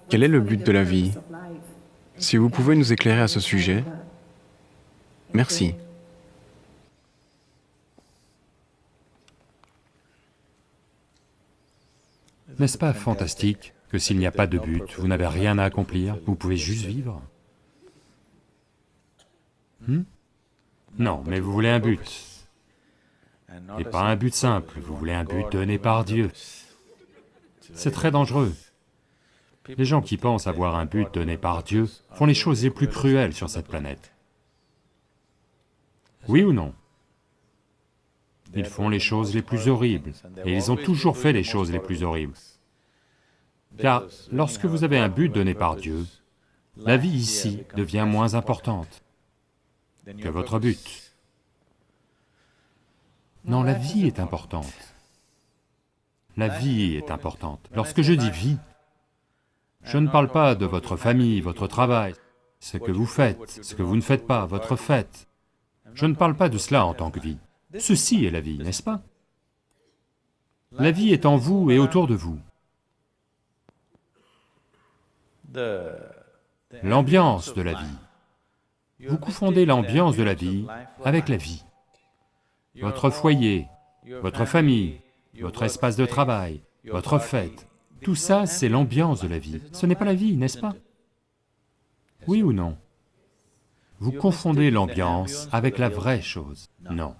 Quel est le but de la vie? Si vous pouvez nous éclairer à ce sujet, merci. N'est-ce pas fantastique que s'il n'y a pas de but, vous n'avez rien à accomplir, vous pouvez juste vivre? Non, mais vous voulez un but. Et pas un but simple, vous voulez un but donné par Dieu. C'est très dangereux. Les gens qui pensent avoir un but donné par Dieu font les choses les plus cruelles sur cette planète. Oui ou non? Ils font les choses les plus horribles, et ils ont toujours fait les choses les plus horribles. Car lorsque vous avez un but donné par Dieu, la vie ici devient moins importante que votre but. Non, la vie est importante. La vie est importante. Lorsque je dis vie, je ne parle pas de votre famille, votre travail, ce que vous faites, ce que vous ne faites pas, votre fête. Je ne parle pas de cela en tant que vie. Ceci est la vie, n'est-ce pas? La vie est en vous et autour de vous. L'ambiance de la vie. Vous confondez l'ambiance de la vie avec la vie. Votre foyer, votre famille, votre espace de travail, votre fête, tout ça c'est l'ambiance de la vie. Ce n'est pas la vie, n'est-ce pas? Oui ou non? Vous confondez l'ambiance avec la vraie chose. Non.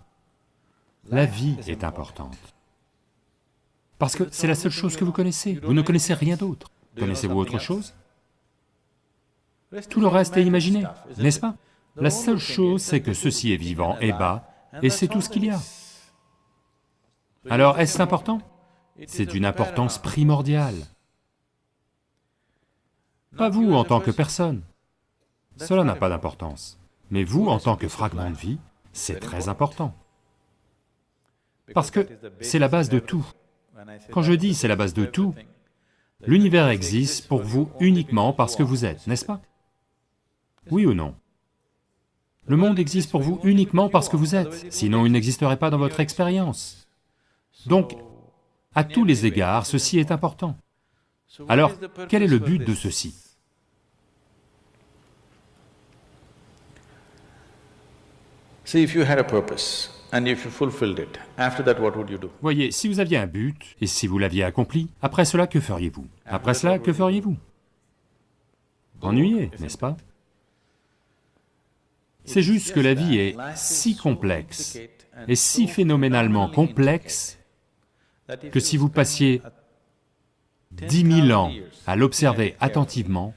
La vie est importante. Parce que c'est la seule chose que vous connaissez, vous ne connaissez rien d'autre. Connaissez-vous autre chose? Tout le reste est imaginé, n'est-ce pas? La seule chose, c'est que ceci est vivant et bas, et c'est tout ce qu'il y a. Alors, est-ce important? C'est d'une importance primordiale. Pas vous en tant que personne, cela n'a pas d'importance. Mais vous, en tant que fragment de vie, c'est très important. Parce que c'est la base de tout. Quand je dis c'est la base de tout, l'univers existe pour vous uniquement parce que vous êtes, n'est-ce pas? Oui ou non? Le monde existe pour vous uniquement parce que vous êtes, sinon il n'existerait pas dans votre expérience. Donc, à tous les égards, ceci est important. Alors, quel est le but de ceci? Voyez, si vous aviez un but, et si vous l'aviez accompli, après cela, que feriez-vous? Après cela, que feriez-vous? Ennuyé, n'est-ce pas? C'est juste que la vie est si complexe, et si phénoménalement complexe, que si vous passiez 10 000 ans à l'observer attentivement,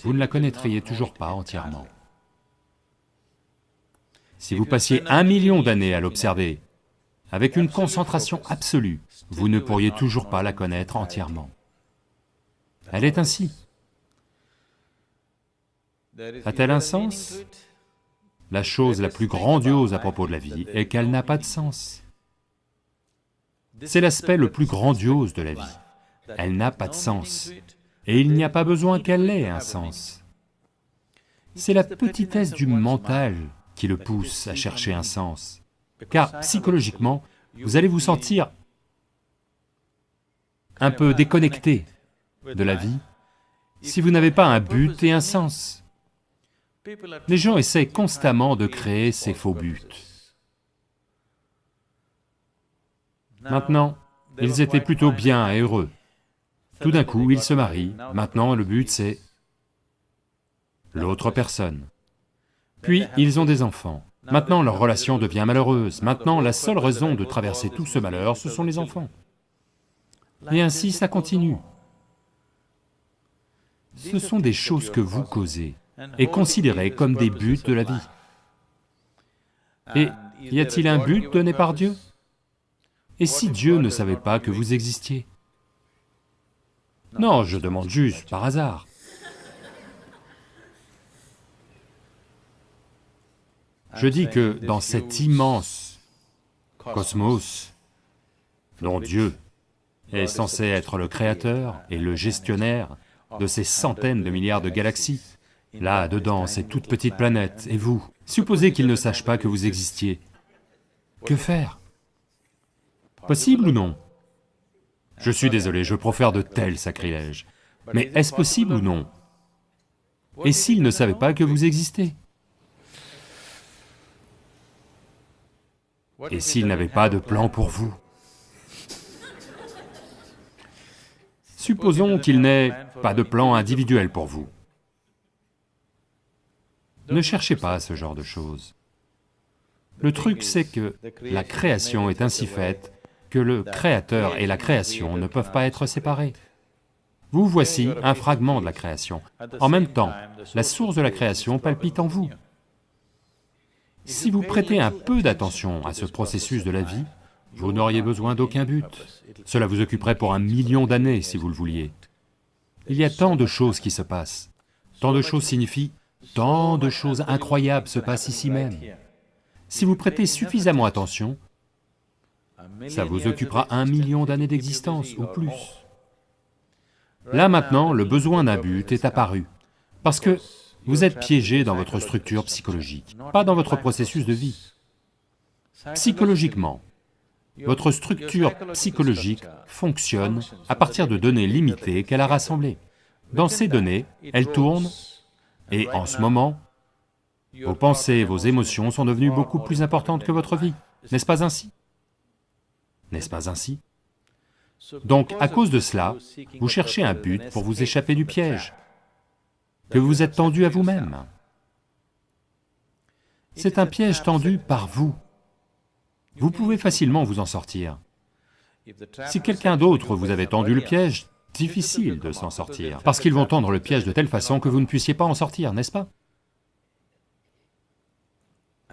vous ne la connaîtriez toujours pas entièrement. Si vous passiez 1 million d'années à l'observer, avec une concentration absolue, vous ne pourriez toujours pas la connaître entièrement. Elle est ainsi. A-t-elle un sens? La chose la plus grandiose à propos de la vie est qu'elle n'a pas de sens. C'est l'aspect le plus grandiose de la vie. Elle n'a pas de sens, et il n'y a pas besoin qu'elle ait un sens. C'est la petitesse du mental qui le pousse à chercher un sens. Car psychologiquement, vous allez vous sentir un peu déconnecté de la vie si vous n'avez pas un but et un sens. Les gens essaient constamment de créer ces faux buts. Maintenant, ils étaient plutôt bien et heureux. Tout d'un coup, ils se marient, maintenant le but c'est l'autre personne. Puis, ils ont des enfants. Maintenant, leur relation devient malheureuse. Maintenant, la seule raison de traverser tout ce malheur, ce sont les enfants. Et ainsi, ça continue. Ce sont des choses que vous causez et considérées comme des buts de la vie. Et y a-t-il un but donné par Dieu? Et si Dieu ne savait pas que vous existiez? Non, je demande juste par hasard. Je dis que dans cet immense cosmos, dont Dieu est censé être le créateur et le gestionnaire de ces centaines de milliards de galaxies, là, dedans, ces toutes petites planètes, et vous, supposez qu'il ne sache pas que vous existiez. Que faire? Possible ou non? Je suis désolé, je profère de tels sacrilèges. Mais est-ce possible ou non? Et s'ils ne savaient pas que vous existez? Et s'ils n'avaient pas de plan pour vous? Supposons qu'il n'ait pas de plan individuel pour vous. Ne cherchez pas ce genre de choses. Le truc, c'est que la création est ainsi faite que le créateur et la création ne peuvent pas être séparés. Vous voici un fragment de la création. En même temps, la source de la création palpite en vous. Si vous prêtez un peu d'attention à ce processus de la vie, vous n'auriez besoin d'aucun but. Cela vous occuperait pour 1 million d'années si vous le vouliez. Il y a tant de choses qui se passent. Tant de choses signifie tant de choses incroyables se passent ici même. Si vous prêtez suffisamment attention, ça vous occupera 1 million d'années d'existence ou plus. Là maintenant, le besoin d'un but est apparu, parce que vous êtes piégé dans votre structure psychologique, pas dans votre processus de vie. Psychologiquement, votre structure psychologique fonctionne à partir de données limitées qu'elle a rassemblées. Dans ces données, elles tournent, et en ce moment, vos pensées, vos émotions sont devenues beaucoup plus importantes que votre vie, n'est-ce pas ainsi? N'est-ce pas ainsi? Donc, à cause de cela, vous cherchez un but pour vous échapper du piège que vous êtes tendu à vous-même. C'est un piège tendu par vous. Vous pouvez facilement vous en sortir. Si quelqu'un d'autre vous avait tendu le piège, difficile de s'en sortir, parce qu'ils vont tendre le piège de telle façon que vous ne puissiez pas en sortir, n'est-ce pas?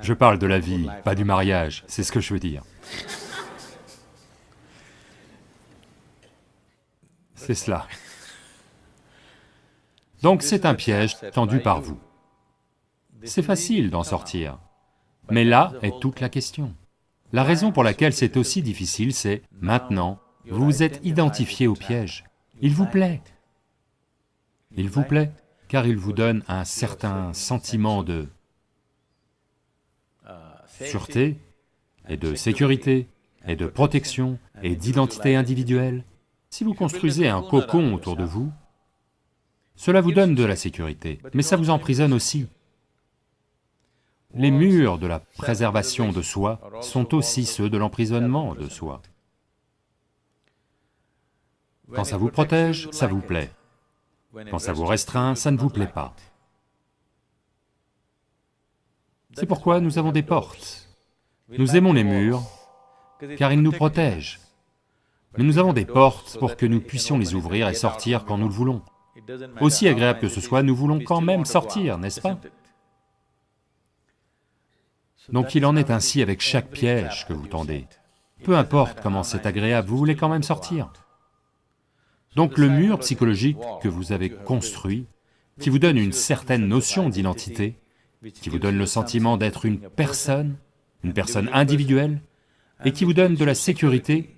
Je parle de la vie, pas du mariage, c'est ce que je veux dire. C'est cela. Donc c'est un piège tendu par vous. C'est facile d'en sortir, mais là est toute la question. La raison pour laquelle c'est aussi difficile, c'est maintenant, vous vous êtes identifié au piège. Il vous plaît. Il vous plaît, car il vous donne un certain sentiment de sûreté, et de sécurité, et de protection, et d'identité individuelle. Si vous construisez un cocon autour de vous, cela vous donne de la sécurité, mais ça vous emprisonne aussi. Les murs de la préservation de soi sont aussi ceux de l'emprisonnement de soi. Quand ça vous protège, ça vous plaît. Quand ça vous restreint, ça ne vous plaît pas. C'est pourquoi nous avons des portes. Nous aimons les murs, car ils nous protègent. Mais nous avons des portes pour que nous puissions les ouvrir et sortir quand nous le voulons. Aussi agréable que ce soit, nous voulons quand même sortir, n'est-ce pas? Donc il en est ainsi avec chaque piège que vous tendez. Peu importe comment c'est agréable, vous voulez quand même sortir. Donc le mur psychologique que vous avez construit, qui vous donne une certaine notion d'identité, qui vous donne le sentiment d'être une personne individuelle, et qui vous donne de la sécurité,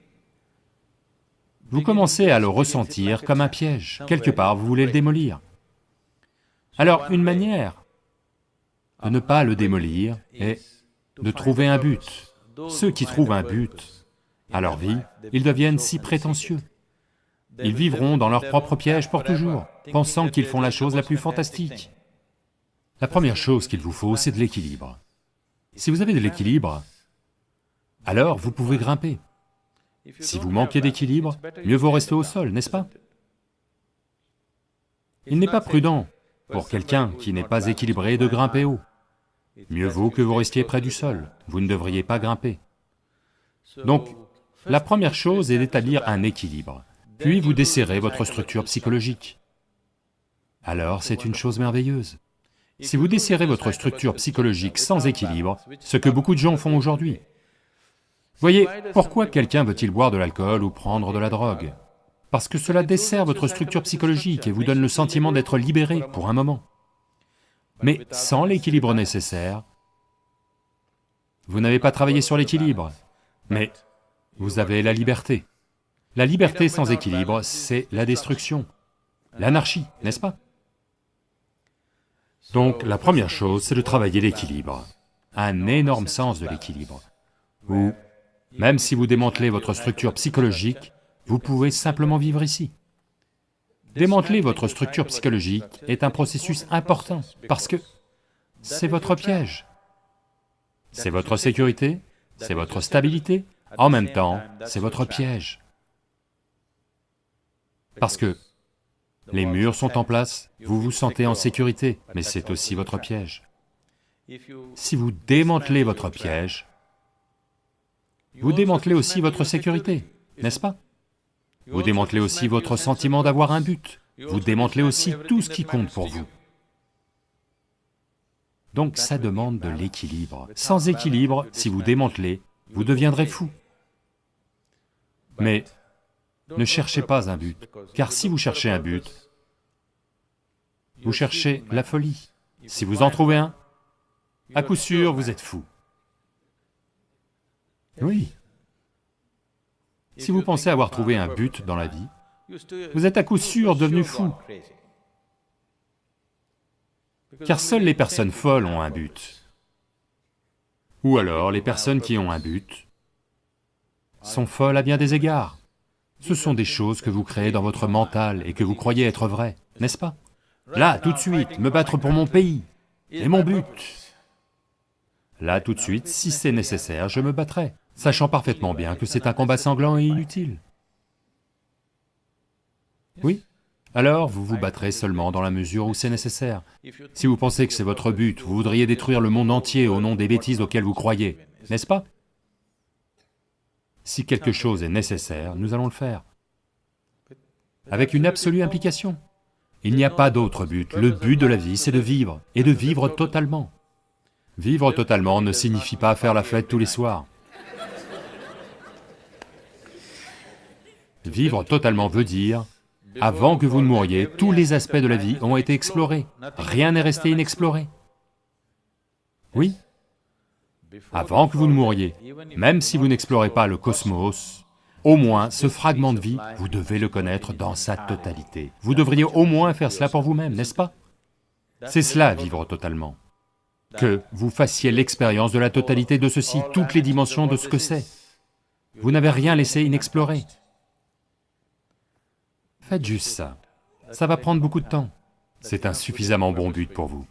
vous commencez à le ressentir comme un piège. Quelque part, vous voulez le démolir. Alors, une manière de ne pas le démolir est de trouver un but. Ceux qui trouvent un but à leur vie, ils deviennent si prétentieux. Ils vivront dans leur propre piège pour toujours, pensant qu'ils font la chose la plus fantastique. La première chose qu'il vous faut, c'est de l'équilibre. Si vous avez de l'équilibre, alors vous pouvez grimper. Si vous manquez d'équilibre, mieux vaut rester au sol, n'est-ce pas? Il n'est pas prudent pour quelqu'un qui n'est pas équilibré de grimper haut. Mieux vaut que vous restiez près du sol, vous ne devriez pas grimper. Donc, la première chose est d'établir un équilibre, puis vous desserrez votre structure psychologique. Alors c'est une chose merveilleuse. Si vous desserrez votre structure psychologique sans équilibre, ce que beaucoup de gens font aujourd'hui, voyez, pourquoi quelqu'un veut-il boire de l'alcool ou prendre de la drogue? Parce que cela dessert votre structure psychologique et vous donne le sentiment d'être libéré pour un moment. Mais sans l'équilibre nécessaire, vous n'avez pas travaillé sur l'équilibre, mais vous avez la liberté. La liberté sans équilibre, c'est la destruction, l'anarchie, n'est-ce pas? Donc la première chose, c'est de travailler l'équilibre, un énorme sens de l'équilibre, où même si vous démantelez votre structure psychologique, vous pouvez simplement vivre ici. Démanteler votre structure psychologique est un processus important, parce que c'est votre piège. C'est votre sécurité, c'est votre stabilité, en même temps, c'est votre piège. Parce que les murs sont en place, vous vous sentez en sécurité, mais c'est aussi votre piège. Si vous démantelez votre piège, vous démantelez aussi votre sécurité, n'est-ce pas? Vous démantelez aussi votre sentiment d'avoir un but, vous démantelez aussi tout ce qui compte pour vous. Donc ça demande de l'équilibre. Sans équilibre, si vous démantelez, vous deviendrez fou. Mais ne cherchez pas un but, car si vous cherchez un but, vous cherchez la folie. Si vous en trouvez un, à coup sûr, vous êtes fou. Oui. Si vous pensez avoir trouvé un but dans la vie, vous êtes à coup sûr devenu fou. Car seules les personnes folles ont un but. Ou alors, les personnes qui ont un but sont folles à bien des égards. Ce sont des choses que vous créez dans votre mental et que vous croyez être vraies, n'est-ce pas? Là, tout de suite, me battre pour mon pays, est mon but. Là, tout de suite, si c'est nécessaire, je me battrai, sachant parfaitement bien que c'est un combat sanglant et inutile. Oui? Alors vous vous battrez seulement dans la mesure où c'est nécessaire. Si vous pensez que c'est votre but, vous voudriez détruire le monde entier au nom des bêtises auxquelles vous croyez, n'est-ce pas? Si quelque chose est nécessaire, nous allons le faire. Avec une absolue implication. Il n'y a pas d'autre but. Le but de la vie, c'est de vivre, et de vivre totalement. Vivre totalement ne signifie pas faire la fête tous les soirs. Vivre totalement veut dire, avant que vous ne mouriez, tous les aspects de la vie ont été explorés. Rien n'est resté inexploré. Oui. Avant que vous ne mouriez, même si vous n'explorez pas le cosmos, au moins ce fragment de vie, vous devez le connaître dans sa totalité. Vous devriez au moins faire cela pour vous-même, n'est-ce pas? C'est cela, vivre totalement. Que vous fassiez l'expérience de la totalité de ceci, toutes les dimensions de ce que c'est. Vous n'avez rien laissé inexploré. Faites juste ça. Ça va prendre beaucoup de temps. C'est un suffisamment bon but pour vous.